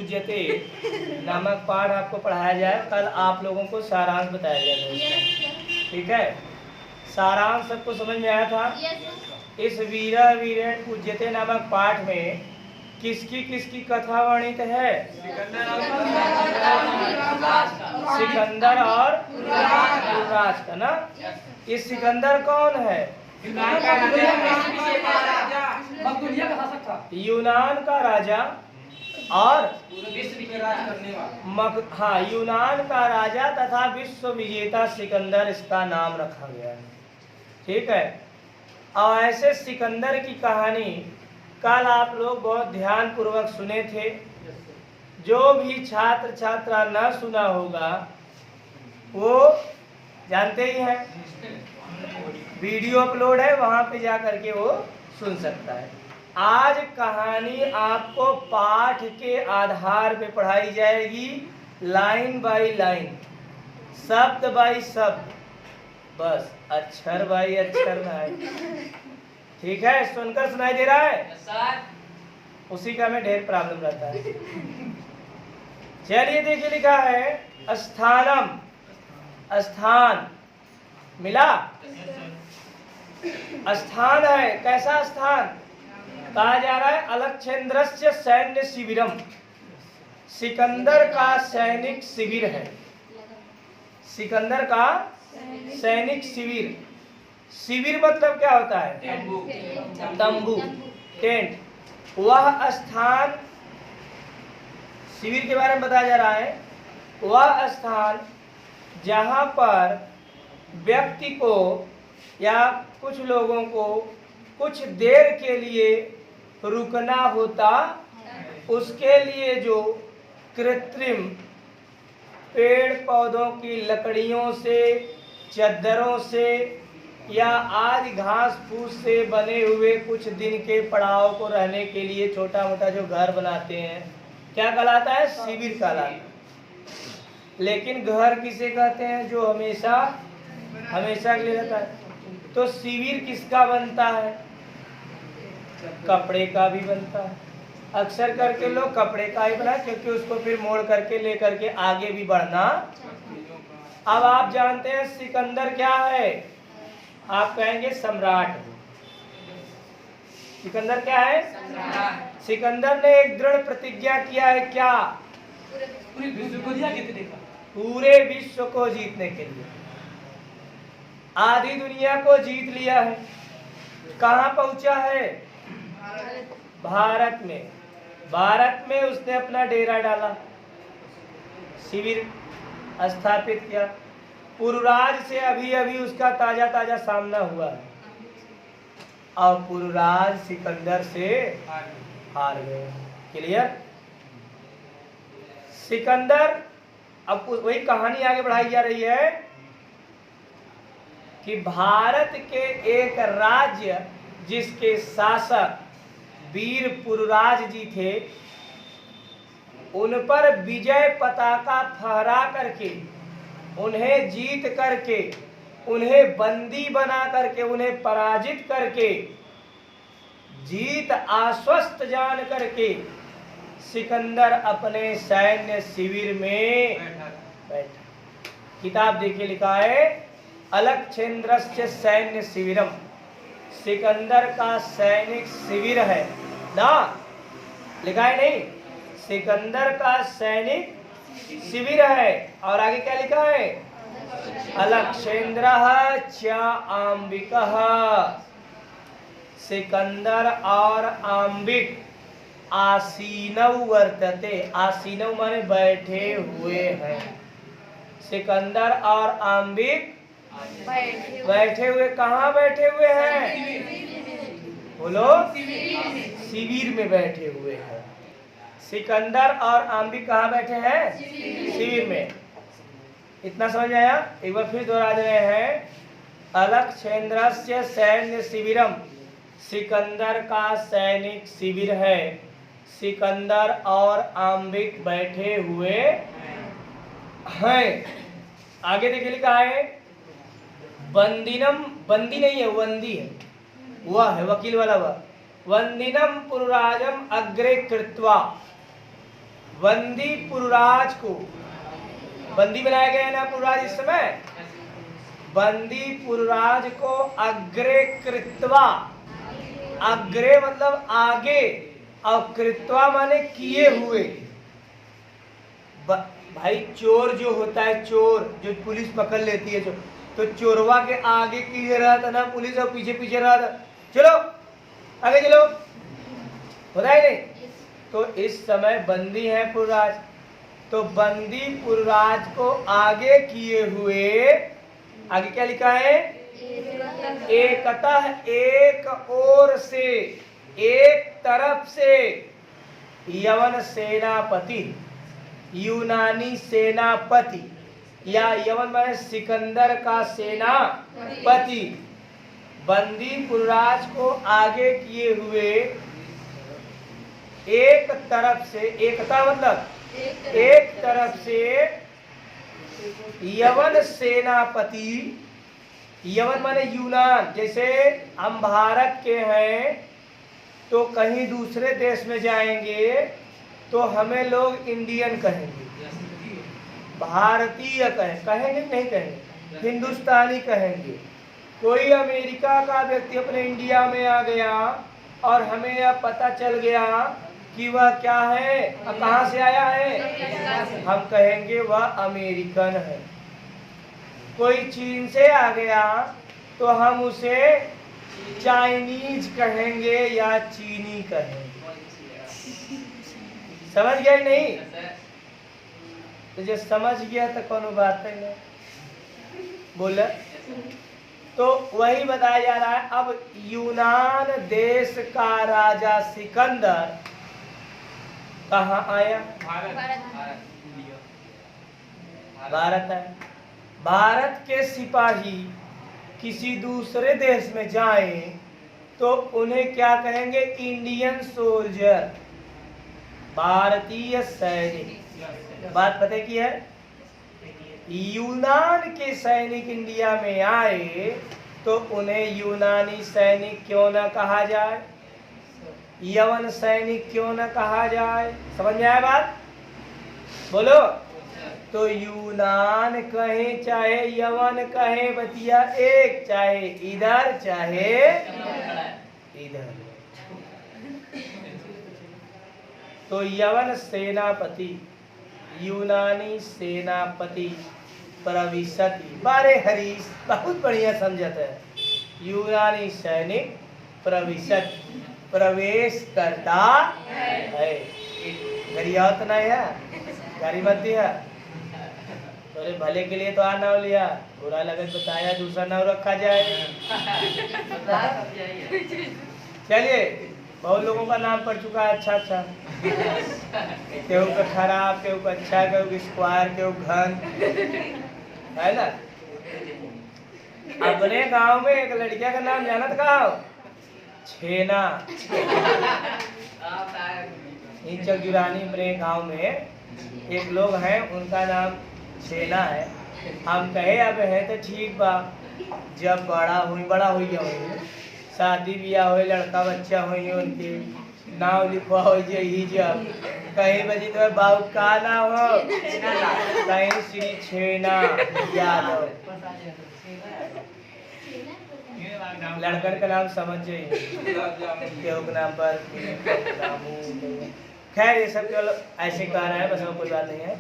पूज्यते नामक पाठ आपको पढ़ाया जाए। कल आप लोगों को सारांश बताया जाएगा, ठीक है। सारांश सबको समझ में आया था? इस वीरा वीरेण पूज्यते नामक पाठ में किसकी किसकी कथा वर्णित है? सिकंदर और पुरुराज का ना। इस सिकंदर कौन है? यूनान का राजा और हाँ, यूनान का राजा तथा विश्व विजेता सिकंदर इसका नाम रखा गया है, ठीक है। और ऐसे सिकंदर की कहानी कल आप लोग बहुत ध्यान पूर्वक सुने थे। जो भी छात्र छात्रा न सुना होगा वो जानते ही हैं, वीडियो अपलोड है, वहां पे जा करके वो सुन सकता है। आज कहानी आपको पाठ के आधार पे पढ़ाई जाएगी, लाइन बाय लाइन, शब्द बाय शब्द, बस अक्षर बाय अक्षर नहीं, ठीक है। सुनकर सुनाई दे रहा है? उसी का में ढेर प्रॉब्लम रहता है। चलिए देखिए, लिखा है स्थानम, स्थान मिला, स्थान है। कैसा स्थान? कहा जा रहा है अलक्षेंद्रस्य सैन्य शिविरम, सिकंदर का सैनिक शिविर है। सिकंदर का सैनिक शिविर, शिविर मतलब क्या होता है? तंबू, टेंट। वह स्थान, शिविर के बारे में बताया जा रहा है, वह स्थान जहां पर व्यक्ति को या कुछ लोगों को कुछ देर के लिए रुकना होता, उसके लिए जो कृत्रिम पेड़ पौधों की लकड़ियों से, चद्दरों से या आदि घास फूस से बने हुए कुछ दिन के पड़ाव को रहने के लिए छोटा मोटा जो घर बनाते हैं, क्या कहलाता है? शिविर कहलाता है। लेकिन घर किसे कहते हैं? जो हमेशा हमेशा के लिए रहता है। तो शिविर किसका बनता है? कपड़े का भी बनता है। अक्सर करके लोग कपड़े का ही बनाए, क्योंकि उसको फिर मोड़ करके ले करके आगे भी बढ़ना। अब आप जानते हैं सिकंदर क्या है? आप कहेंगे सम्राट। सिकंदर क्या है? सिकंदर ने एक दृढ़ प्रतिज्ञा किया है, क्या? पूरे विश्व को जीतने के लिए। आधी दुनिया को जीत लिया है। कहाँ पहुंचा है? भारत में। भारत में उसने अपना डेरा डाला, शिविर स्थापित किया। पुरुराज से अभी अभी उसका ताजा ताजा सामना हुआ है और पुरुराज सिकंदर से हार गए। क्लियर? सिकंदर, अब वही कहानी आगे बढ़ाई जा रही है कि भारत के एक राज्य जिसके शासक वीर पुरुराज जी थे, उन पर विजय पताका फहरा करके, उन्हें जीत करके, उन्हें बंदी बना करके, उन्हें पराजित करके, जीत आश्वस्त जान करके सिकंदर अपने सैन्य शिविर में बैठा। किताब देखिए, लिखा है अलक्षेंद्रस्य सैन्य शिविरम, सिकंदर का सैनिक शिविर है ना, लिखा है नहीं? सिकंदर का सैनिक शिविर है। और आगे क्या लिखा है? अलक्षेंद्रः च आंबिकः, सिकंदर और आंबिक आसीनव वर्तते। आसीनव माने बैठे हुए हैं। सिकंदर और आंबिक बैठे हुए। कहाँ बैठे हुए हैं? बोलो। शिविर में बैठे हुए हैं। सिकंदर और आंबिक कहाँ बैठे हैं? शिविर में। इतना समझ आया? एक बार फिर दोहरा दे रहे हैं। अलक्षेंद्रस्य सैन्य शिविरम, सिकंदर का सैनिक शिविर है। सिकंदर और आंबिक बैठे हुए हैं। आगे देखिए, लिखा है वंदिनम, बंदी नहीं है, वंदी है, वह है वकील वाला वह। वंदिनम पुरुराजम अग्रे कृत्वा, बंदी पुरुराज को, बंदी बनाया गया है ना पुरुराज इस समय, बंदी पुरुराज को अग्रे कृत्वा, अग्रे मतलब आगे, और कृत्वा माने किए हुए। भाई चोर जो होता है, चोर जो पुलिस पकड़ लेती है, तो चोरवा के आगे किए रहा था ना पुलिस, और पीछे पीछे रहा था, चलो आगे चलो, होता है नहीं। तो इस समय बंदी है पुरुराज, तो बंदी पुरुराज को आगे किए हुए, आगे क्या लिखा है, एकतः, एक ओर से, एक तरफ से, यवन सेनापति, यूनानी सेनापति, या यवन माने सिकंदर का सेनापति, बंदी पुरुराज को आगे किए हुए एक तरफ से, एकता मतलब एक तरफ से, यवन सेनापति, यवन माने यूनान, जैसे हम भारत के हैं तो कहीं दूसरे देश में जाएंगे तो हमें लोग इंडियन कहेंगे, भारतीय कहेंगे नहीं कहेंगे, हिंदुस्तानी कहेंगे। कोई अमेरिका का व्यक्ति अपने इंडिया में आ गया और हमें अब पता चल गया कि वह क्या है, कहाँ से आया है, हम कहेंगे वह अमेरिकन है। कोई चीन से आ गया तो हम उसे चाइनीज कहेंगे या चीनी कहेंगे। समझ गया नहीं? तो जो समझ गया तो कौन बात है नहीं बोला। तो वही बताया जा रहा है। अब यूनान देश का राजा सिकंदर कहाँ आया? भारत है। भारत के सिपाही किसी दूसरे देश में जाएं तो उन्हें क्या कहेंगे? इंडियन सोल्जर, भारतीय सैनिक। बात पता की है? यूनान के सैनिक इंडिया में आए तो उन्हें यूनानी सैनिक क्यों न कहा जाए, यवन सैनिक क्यों न कहा जाए? समझ में आया बात? बोलो। तो यूनान कहे चाहे यवन कहे, बतिया एक, चाहे इधर चाहे इधर। तो यवन सेनापति, यूनानी सेनापति प्रविशति, बारे हरीश बहुत बढ़िया समझत है। यूनानी सैनिक प्रविशत, प्रवेश करता है। गरियात ना है, गाड़ी मत दिया, तो भले के लिए तो आ नाव लिया, बुरा लगे बताया दूसरा नाव रखा जाए। चलिए, बहुत लोगों का नाम पड़ चुका है अच्छा अच्छा, केहू का खराब, केहू का अच्छा, केहू का स्क्वायर, केहू घन, है ना। अपने गांव में एक लड़किया का नाम जानत का? छेना। चौगिरानी अपने गांव में एक लोग हैं, उनका नाम छेना है। हम कहे अब है तो ठीक बा, जब बड़ा हुई गया, शादी ब्याह हो, लड़का बच्चा हुई, उनके नाम लिखवा हो जाइए, जब कहीं बजी तो बाबू का नाम हो, कहीं श्री छेना यादव। लड़कन का नाम समझ जाइए, केहू के नाम पर खैर ये सब केवल ऐसे कह रहा है, बस में कोई बात नहीं है।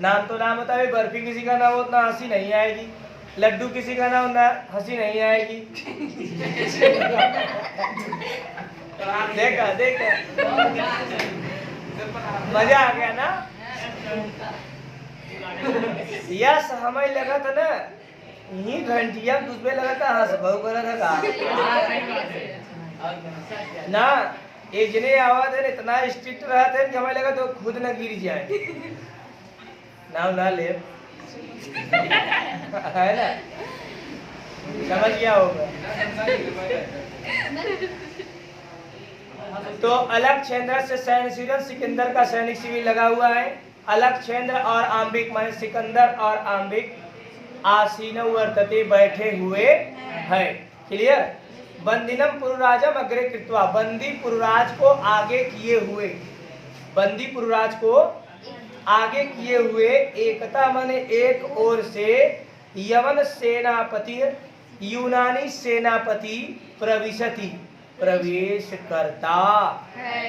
नाम तो नाम होता है। बर्फी किसी का नाम हो उतना हंसी नहीं आएगी, लड्डू किसी का नाम ना हंसी नहीं आएगी। देखा देखा, मजा आ गया ना। यस हमें लगा था ना, यही घंटिया दूसरे लगा था, हंस बहु करा था ना। एक जने आवाज है, इतना स्ट्रिक्ट रहा था कि हमें लगा तो खुद न गिर जाए। नाम ना ले, है ना, समझ गया होगा। तो अलक्षेंद्र से सैन्य शिविर, सिकंदर का सैनिक शिविर लगा हुआ है। अलक्षेंद्र और आंबिक माने सिकंदर और आंबिक आसीन वर्तते, बैठे हुए है। क्लियर? बंदिनम पुरुराजम अग्रे कृत्वा, बंदी पुरुराज को आगे किए हुए। बंदी पुरुराज को आगे किए हुए एकता माने एक ओर से यवन सेनापति यूनानी सेनापति प्रविशति प्रवेश करता है।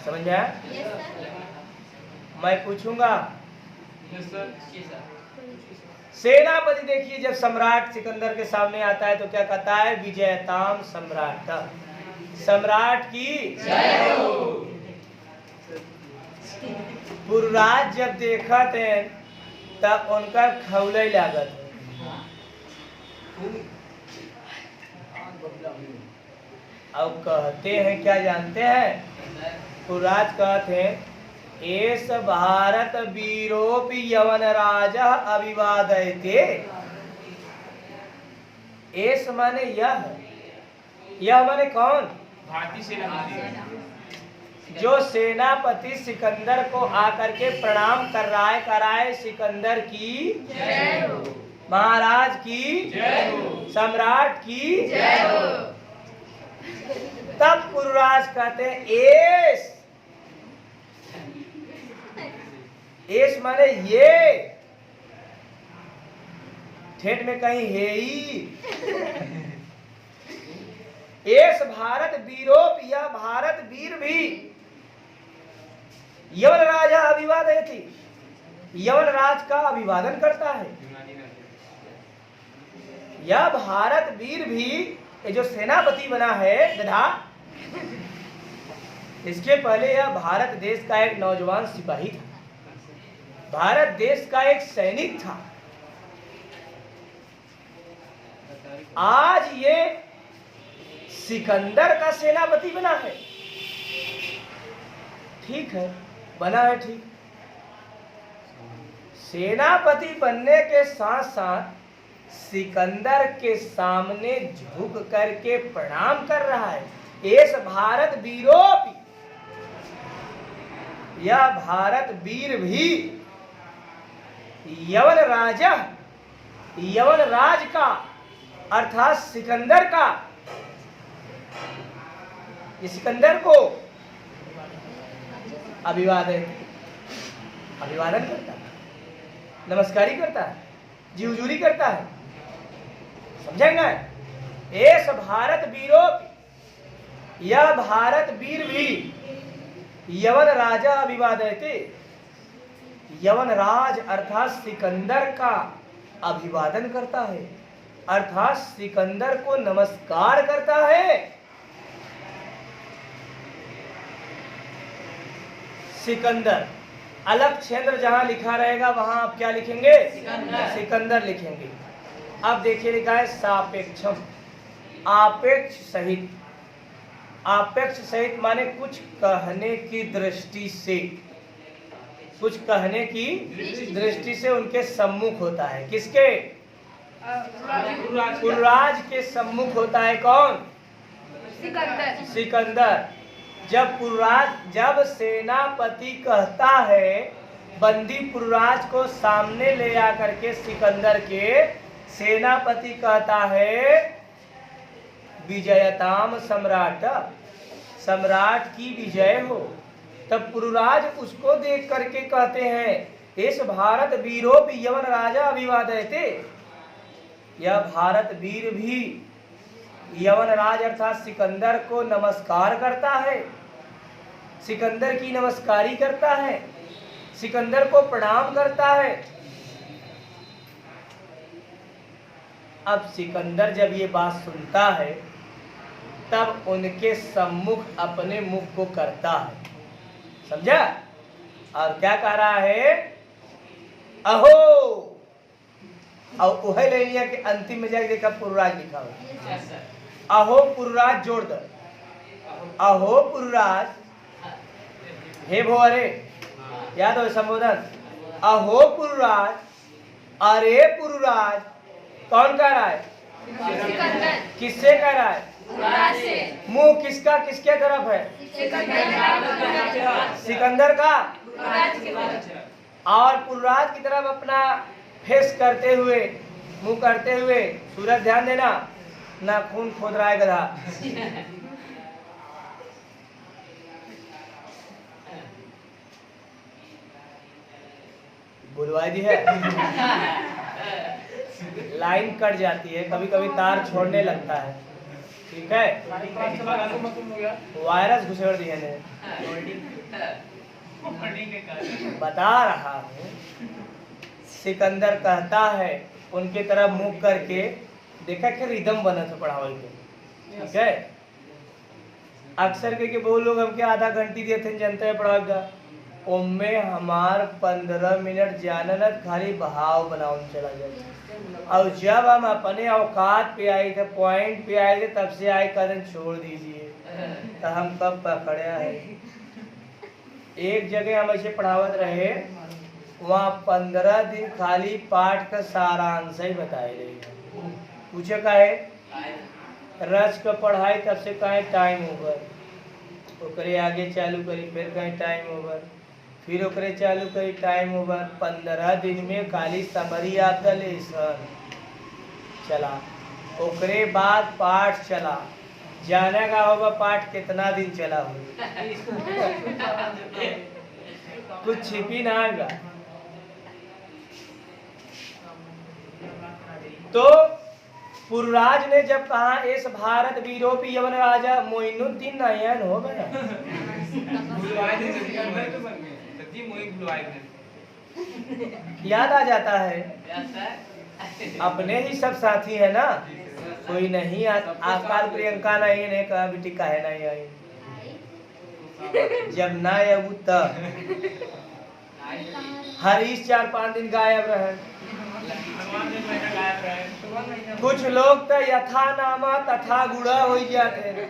समझ में आया? मैं पूछूंगा। सेनापति देखिए जब सम्राट सिकंदर के सामने आता है तो क्या कहता है? विजयताम सम्राट, सम्राट की जय हो। पुरुराज जब देखा थे तब उनका खौले लागत। अब कहते हैं क्या जानते हैं? पुरुराज कहते हैं एस भारत वीरोपि यवन राजा अभिवादयते। एस माने यह माने कौन? भारतीय सेनापति। जो सेनापति सिकंदर को आकर के प्रणाम कर रहा है, कराए सिकंदर की जय हो, महाराज की जय हो, सम्राट की जय हो। तब पुरुराज कहते हैं एस माने ये, ठेठ में कहीं है ही। एस भारत वीरोप, यह भारत वीर भी यवन राजा अभिवादयति, यवन राज का अभिवादन करता है। यह भारत वीर भी, ये जो सेनापति बना है गधा, इसके पहले यह भारत देश का एक नौजवान सिपाही था, भारत देश का एक सैनिक था। आज ये सिकंदर का सेनापति बना है। ठीक है, बना है ठीक। सेनापति बनने के साथ साथ सिकंदर के सामने झुक करके प्रणाम कर रहा है। एस भारत वीरोपि, यह भारत वीर भी यवन राजा, यवन राज का अर्थात सिकंदर का, ये सिकंदर को अभिवादन करता है, नमस्कारी करता है, जी हुजूरी करता है। समझेंगे? एस भारत वीरोपि, यह भारत वीर भी यवन राजा अभिवादयते, यवन राज अर्थात सिकंदर का अभिवादन करता है, अर्थात सिकंदर को नमस्कार करता है। सिकंदर अलग क्षेत्र जहां लिखा रहेगा वहां आप क्या लिखेंगे? सिकंदर लिखेंगे। अब देखिए लिखा है सापेक्षम, आपेक्ष सहित। आपेक्ष सहित माने कुछ कहने की दृष्टि से, कुछ कहने की दृष्टि से उनके सम्मुख होता है। किसके? पुरुराज के सम्मुख होता है। कौन? सिकंदर। सिकंदर। जब सेनापति कहता है बंदी पुरुराज को सामने ले आकर के सिकंदर के, सेनापति कहता है विजयताम सम्राट, सम्राट की विजय हो, तब पुरुराज उसको देख करके कहते हैं इस भारत वीरोपि यवन राजा अभिवादयते, यह भारत वीर भी यवन राज अर्थात सिकंदर को नमस्कार करता है, सिकंदर की नमस्कारी करता है, सिकंदर को प्रणाम करता है। अब सिकंदर जब ये बात सुनता है तब उनके सम्मुख अपने मुख को करता है। समझा? और क्या कह रहा है? अहो, और वह ले लिया कि अंतिम में जाके देखा पुरुराज लिखा हुआ। अहो पुरुराज जोड़ दो, अहो पुरुराज, हे भो, अरे याद हो संबोधन, अहो पुरुराज, अरे पुरुराज। कौन कह रहा है? किससे कह रहा है? मुंह किसका किसके तरफ है? सिकंदर का। और पुरुराज की तरफ अपना फेस करते हुए, मुंह करते हुए, सूरज ध्यान देना, ना खून खोद रहा है गधा। बुलवा दी है। लाइन कट जाती है, कभी कभी तार छोड़ने लगता है, ठीक है, वायरस घुसेड़ दिए ने। बता रहा हूँ, सिकंदर कहता है उनके तरफ मुंह करके, देखा कि रिदम बना था पढ़ावल के, ठीक है। अक्सर के बहुत लोग हमके आधा घंटी दिए थे जनता है पढ़ाएगा, उनमें हमार 15 मिनट जानना खाली बहाव बनाओ चला जाए। और जब हम अपने औकात पे आए थे, पॉइंट पे आए थे, तब से आए कदम छोड़ दीजिए। तो हम कब पकड़े है। एक जगह हम ऐसे पढ़ावत रहे, वहाँ 15 दिन खाली पाठ का सारांश ही बताए रही। पूछे काहे रच का पढ़ाई, तब से कहीं टाइम ओवर, ओकरे आगे चालू करी, फिर कहीं टाइम ओवर, फिर ओकरे चालू करी, टाइम ओवर। 15 दिन में खाली समरी आपका लेसन चला, ओकरे बाद पाठ चला। जाने का होगा पाठ कितना दिन चला हो, कुछ छिपी ना आएगा। तो पुरराज ने जब कहा इस भारत वीरोपी यवन राजा मोइनुद्दीन नयन हो गया, याद आ जाता है अपने ही सब साथी है ना, कोई नहीं आकाल प्रियंका नहीं ने कहा बेटी काहे नहीं आई, जब ना आऊ तब हरीश 4-5 दिन गायब रहे। कुछ लोग तो यथा नामा तथा गुड़ा हो जाते,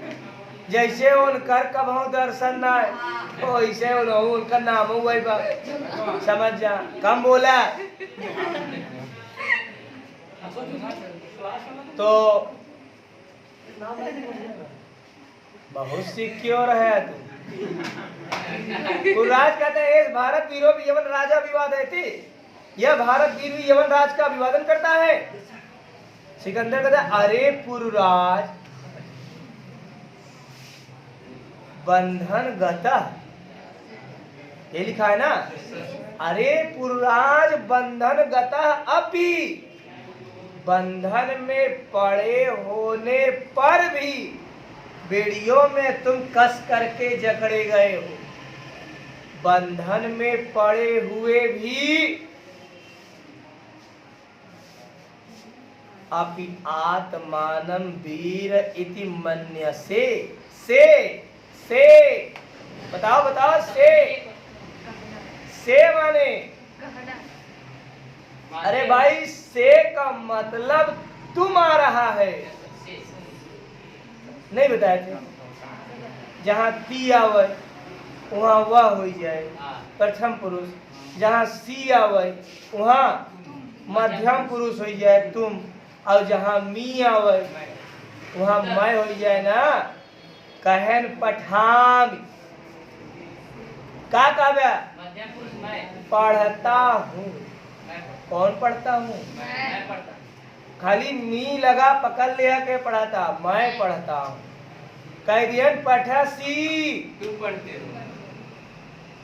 जैसे उनकर कभू दर्शन ना वैसे उनका नाम हुआ, समझ जा, कम बोला तो बहुत सिक्योर है तू। पुरराज कहते हैं इस भारत वीरों भी यवन राजा विवाद है थी, यह भारत वीर भी यवन राज का अभिवादन करता है। सिकंदर कहता है अरे पुरराज बंधन गता, ये लिखा है ना, अरे पुरराज बंधन गता, अभी बंधन में पड़े होने पर भी बेड़ियों में तुम कस करके जकड़े गए हो, बंधन में पड़े हुए भी अपि आत्मानं वीर इति मन्यसे। से बताओ बताओ, से माने, अरे भाई से का मतलब तुम आ रहा है, नहीं बताए थे। जहाँ ती आवे वहाँ वह हो जाए प्रथम पुरुष, जहाँ सी आवे वहाँ मध्यम पुरुष हो जाए तुम, और जहाँ मी आवे वहाँ मैं हो जाए ना। कहन पठान का कहबे, पढ़ता हूँ, कौन पढ़ता हूँ, खाली मी लगा पकड़ लिया के पढ़ाता, मैं पढ़ता हूँ। कह दिया पठसी, तुम पढ़ते हो,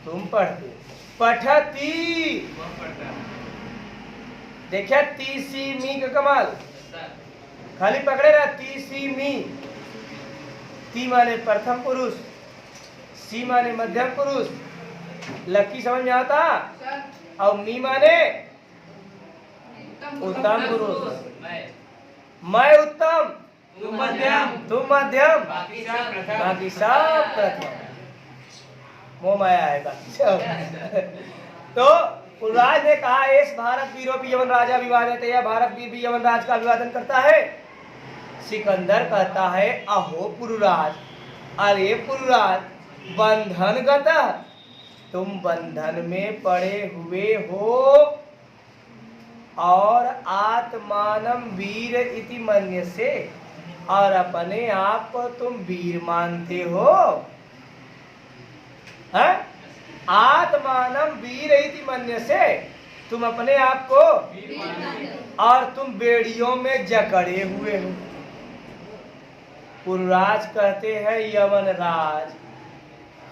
तुम पढ़ते, पठती, देखा तीसी मी का कमाल, खाली पकड़े रहा तीसी मी। ती माने प्रथम पुरुष, सी माने मध्यम पुरुष, लकी समझ में आता, और मी माने उत्तम पुरुष। मैं उत्तम, तुम मध्यम, बाकी सब प्रथम। मोह माया है बाकी सब। तो पुरराज ने कहा इस भारत वीरों भी यवन राजा विवादित है, यह भारत वीर भी यवन राज का अभिवादन करता है। सिकंदर कहता है अहो पुरराज, अरे पुरराज बंधन गता, तुम बंधन में पड़े हुए हो और आत्मानम वीर इति मन्यसे, और अपने आप को तुम वीर मानते हो, हैं? आत्मानम वीर इति मन्यसे, तुम अपने आप को, और तुम बेड़ियों में जकड़े हुए हो। पुरराज कहते हैं यवन राज,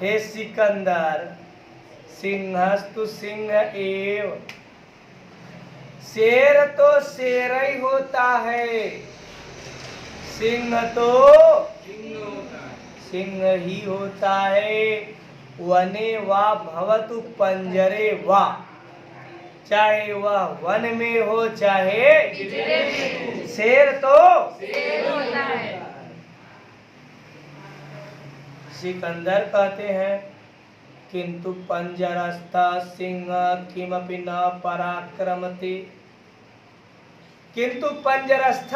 हे सिकंदर, सिंहस्तु सिंह एव शेर तो शेर ही होता है, सिंह तो सिंह ही होता है। वने वा भवतु पंजरे वा, चाहे वह वन में हो चाहे शेर तो शेर होता है। सिकंदर कहते हैं किंतु पंजरस्थ सिंह किमपि न पराक्रमते। किंतु पंजरस्थ,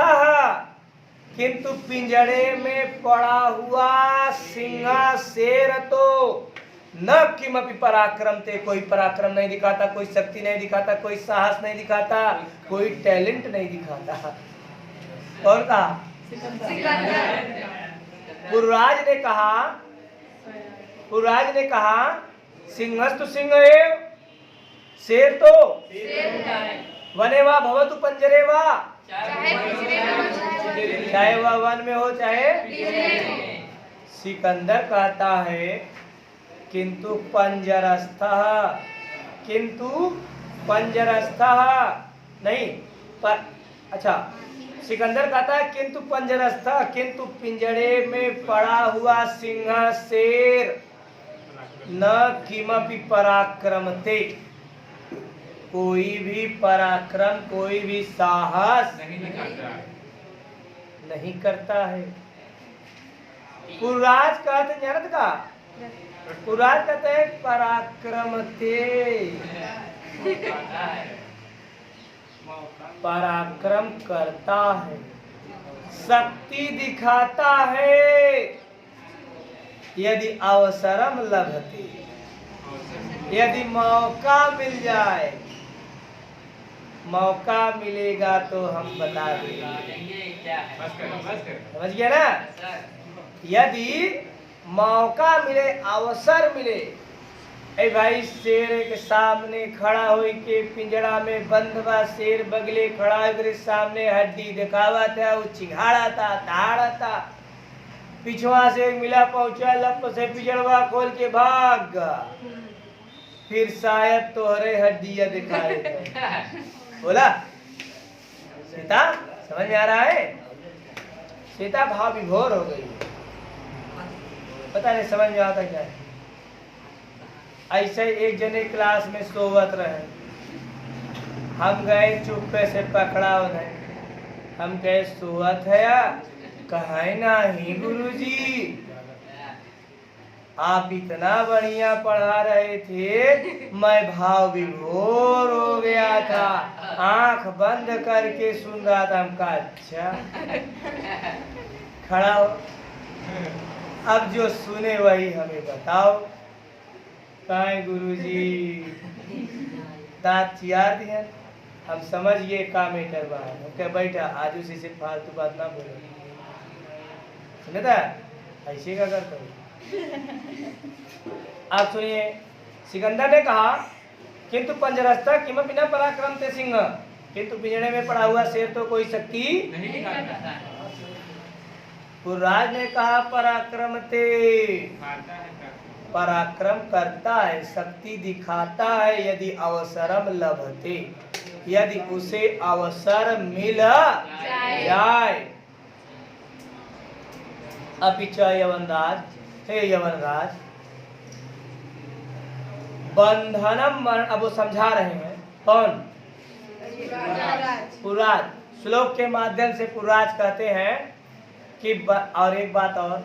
किंतु पिंजड़े में पड़ा हुआ सिंह शेर तो न किमपि पराक्रमते, कोई पराक्रम नहीं दिखाता, कोई शक्ति नहीं दिखाता, कोई साहस नहीं दिखाता, कोई टैलेंट नहीं दिखाता। और कहा पुरराज ने कहा सिंहस्तु सिंह एव, शेर तो वने वा भवतु पंजरे वा, चाहे वह वन में हो चाहे। सिकंदर कहता है किंतु पंजरस्थ, किंतु पंजरस्थ नहीं पर, अच्छा सिकंदर कहता है किंतु पंजरस्थ, किंतु पिंजड़े में पड़ा हुआ सिंह शेर न किमपि पराक्रमते, कोई भी पराक्रम कोई भी साहस नहीं करता है। पुरराज कहते जानत का, पुरराज कहते हैं पराक्रमते, पराक्रम करता है, शक्ति दिखाता है। यदि अवसरम लभते, यदि मौका मिल जाए, मौका मिलेगा तो हम बता देंगे। समझ गया ना? यदि मौका मिले, अवसर मिले, ए भाई शेर के सामने खड़ा हो के पिंजड़ा में बंद बा, शेर बगले खड़ा हो सामने हड्डी दिखावा था, वो चिघाड़ा था, दहाड़ा था, पिछवा से मिला पहुंचा, लप से पिजड़वा खोल के भाग गया, फिर शायद तोहरे हड्डियां दिखाए थे। बोला सीता, समझ में आ रहा है? सीता भाव विभोर हो गई, पता नहीं समझ में आता क्या है। ऐसे एक जने क्लास में सोवत रहे, हम गए चुप्पे से पकड़ा उन्हें, हम कहे सोवत है या? कहे नहीं गुरुजी, आप इतना बढ़िया पढ़ा रहे थे, मैं भाव विभोर हो गया था, आंख बंद करके सुन रहा था। हम कहा अच्छा, खड़ा हो, अब जो सुने वही हमें बताओ। कहे गुरुजी दांत चियार दिया, हम समझ गए का मैटर बा। क्या बैठा, आज उसी से फालतू बात ना बोलो, सुने था ऐसे का करते हो। आप सुनिए, सिकंदर ने कहा किंतु पंजरस्थ किमपि न पराक्रमते सिंह, किंतु पिंजड़े में पड़ा हुआ शेर तो कोई शक्ति नहीं दिखाता। पुरराज ने कहा पराक्रमते, पराक्रम करता है, शक्ति दिखाता है, यदि अवसरम लभते, यदि उसे अवसर मिल जाए। अपिच यवनराज, हे यवनराज, बंधनम, अब वो समझा रहे हैं कौन? पुरराज। श्लोक के माध्यम से पुरराज कहते हैं कि और एक बात और,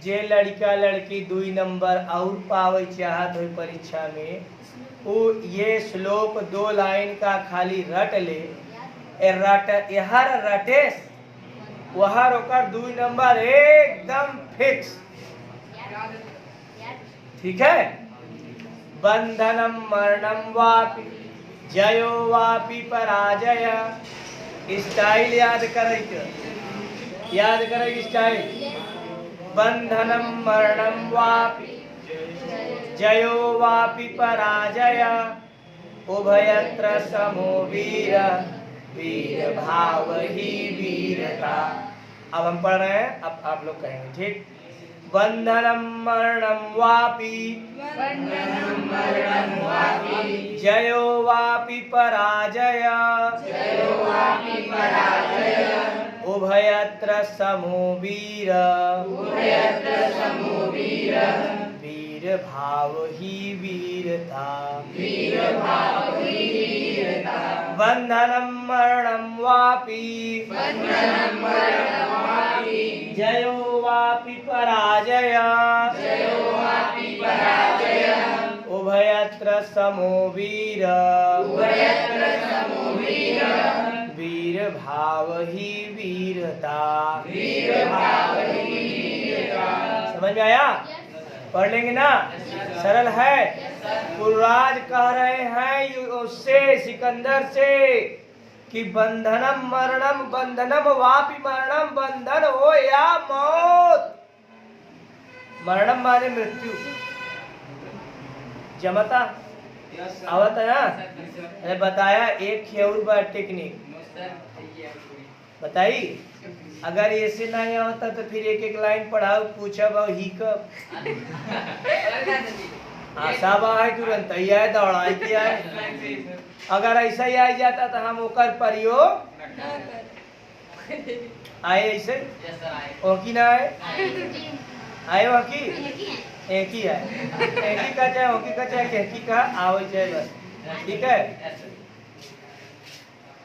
जे लड़का लड़की 2 नंबर और पावे चाहत हो परीक्षा में, वो ये श्लोक 2 लाइन का खाली रट ले, यहर रटेस वहाँ रोकर 2 नंबर एकदम फिक्स, ठीक है। बंधनम मरणम वापि जयो वापि पराजय, स्टाइल याद करेगा, याद करेगी स्टाइल। बंधनम मरणम वापि जयो वापि पराजय, उभयत्र समो वीर, वीर भाव ही वीरता। अब हम पढ़ रहे हैं, अब आप लोग कहेंगे, ठीक। बंधनम मरणम वापि, बंधनम मरणम वापि जयो वापि पराजय उभयत्र समो वीर वीर भाव ही वीरता बंधनम मरणम वापि जयो वापि पराजय उभयत्र समो वीर वीर भाव ही वीरता। समझ में आया? पढ़ लेंगे ना? सरल है। पुरराज कह रहे हैं उससे, सिकंदर से, कि बंधनम मरणम, बंधनम वापि मरणम, बंधन हो या मौत। मरणम माने मृत्यु, जमता आवत है ना? अरे बताया एक और टेक्निक बताई। अगर ऐसे नहीं होता तो फिर एक एक लाइन पढ़ाओ, पूछब और ही कब आशा है तुरंत ही आए, दौड़ाई किया है। अगर ऐसा ही आ जाता तो हम ओकर प्रयोग आए ऐसे ओ की ना आए आए वो की एक ही है, एक ही का चाहे ओकी का चाहे की का आओ चाहे बस। ठीक है,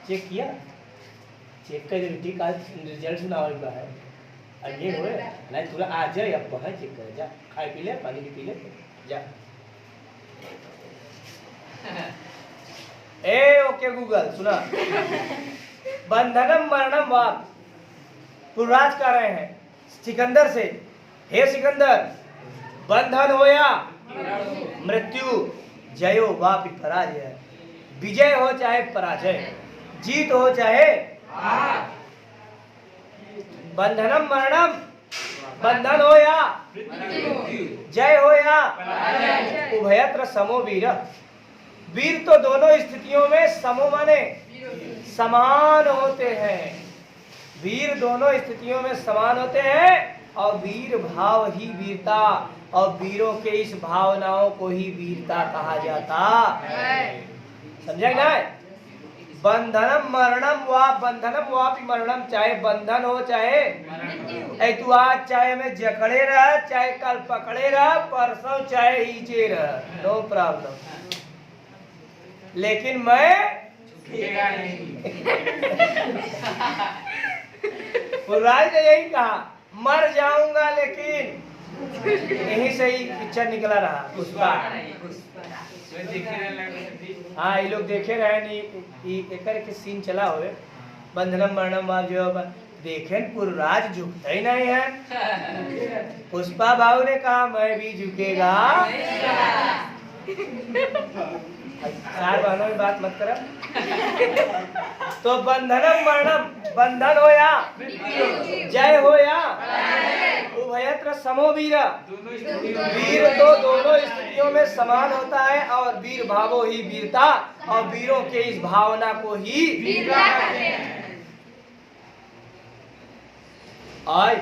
चेक किया, चेक कर ठीक आज रिजल्ट सुनाओ एक बार है। अब ये होए नहीं थोड़ा आ जाए, अब है चेक कर जा, खाए पी ले, पानी पी ले जा। ए ओके गूगल सुना, बंधनम मरणम वाप। पुरराज कर रहे हैं सिकंदर से, हे सिकंदर, बंधन होया मृत्यु, जयो वापि पराजय, विजय हो चाहे पराजय, जीत हो चाहे बंधनम मरणम, बंधन हो या जय हो या उभयत्र समो वीर। वीर तो दोनों स्थितियों में, समो माने समान होते हैं। वीर दोनों स्थितियों में समान होते हैं, और वीर भाव ही वीरता, और वीरों के इस भावनाओं को ही वीरता कहा जाता है। समझे ना? बंधनम मरणम वा, बंधनम वापि मरणम, चाहे बंधन हो चाहे तू आज चाहे में जकड़े रह, चाहे कल पकड़े रह, परसों चाहे हीचे रह, नो प्रॉब्लम, लेकिन मैं पुरराज ने यही कहा, मर जाऊंगा लेकिन, यही से ही पिक्चर निकला रहा पुष्पा। हाँ ये लोग देखे रहे नहीं, एकर के सीन चला हुए, बंधनम मरणम वाप जो देखे पुरराज झुकता ही नहीं है। पुष्पा भाव ने कहा मैं भी झुकेगा। सार बहनों में बात मत करो। तो बंधनम मरणम, बंधन हो या जय हो या उभयत्र समो वीर। वीर तो दोनों स्थितियों में समान होता है, और वीर भावो ही वीरता, और वीरों के इस भावना को ही वीरता कहते हैं। आय